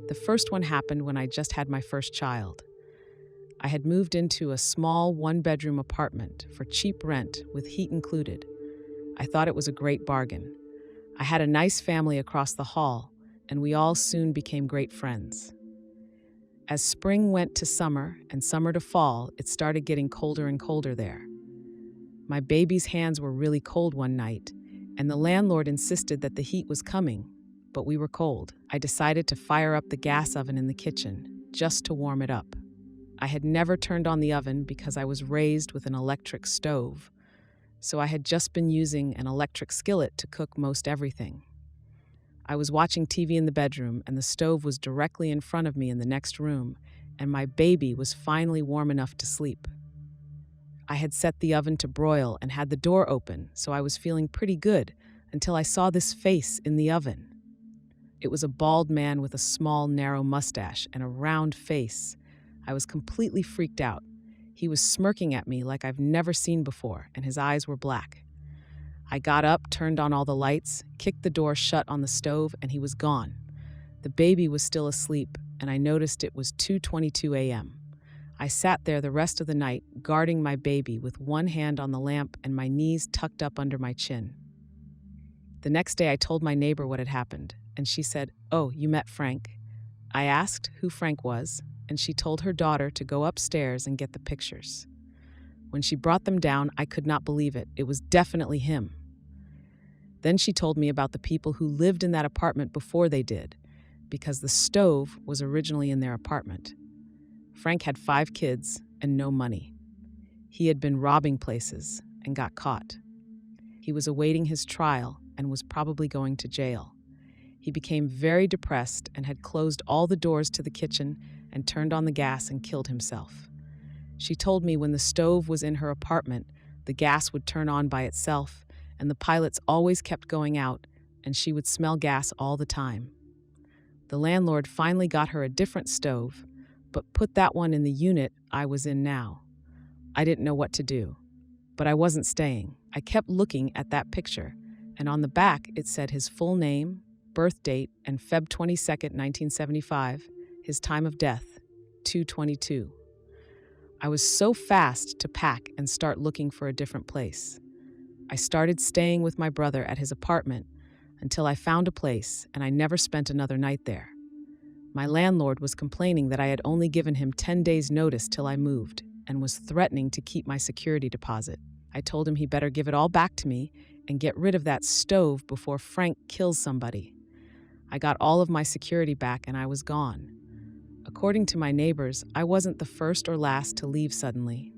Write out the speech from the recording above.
The first one happened when I just had my first child. I had moved into a small one-bedroom apartment for cheap rent with heat included. I thought it was a great bargain. I had a nice family across the hall, and we all soon became great friends. As spring went to summer and summer to fall, it started getting colder and colder there. My baby's hands were really cold one night, and the landlord insisted that the heat was coming, but we were cold. I decided to fire up the gas oven in the kitchen, just to warm it up. I had never turned on the oven because I was raised with an electric stove, so I had just been using an electric skillet to cook most everything. I was watching TV in the bedroom, and the stove was directly in front of me in the next room, and my baby was finally warm enough to sleep. I had set the oven to broil and had the door open, so I was feeling pretty good until I saw this face in the oven. It was a bald man with a small, narrow mustache and a round face. I was completely freaked out. He was smirking at me like I've never seen before, and his eyes were black. I got up, turned on all the lights, kicked the door shut on the stove, and he was gone. The baby was still asleep, and I noticed it was 2:22 a.m. I sat there the rest of the night, guarding my baby with one hand on the lamp and my knees tucked up under my chin. The next day I told my neighbor what had happened, and she said, "Oh, you met Frank?" I asked who Frank was, and she told her daughter to go upstairs and get the pictures. When she brought them down, I could not believe it. It was definitely him. Then she told me about the people who lived in that apartment before they did, because the stove was originally in their apartment. Frank had 5 kids and no money. He had been robbing places and got caught. He was awaiting his trial and was probably going to jail. He became very depressed and had closed all the doors to the kitchen and turned on the gas and killed himself. She told me when the stove was in her apartment, the gas would turn on by itself, and the pilots always kept going out, and she would smell gas all the time. The landlord finally got her a different stove, but put that one in the unit I was in now. I didn't know what to do, but I wasn't staying. I kept looking at that picture, and on the back it said his full name, birth date, and Feb 22nd, 1975, his time of death, 2/22. I was so fast to pack and start looking for a different place. I started staying with my brother at his apartment until I found a place, and I never spent another night there. My landlord was complaining that I had only given him 10 days' notice till I moved and was threatening to keep my security deposit. I told him he better give it all back to me and get rid of that stove before Frank kills somebody. I got all of my security back and I was gone. According to my neighbors, I wasn't the first or last to leave suddenly.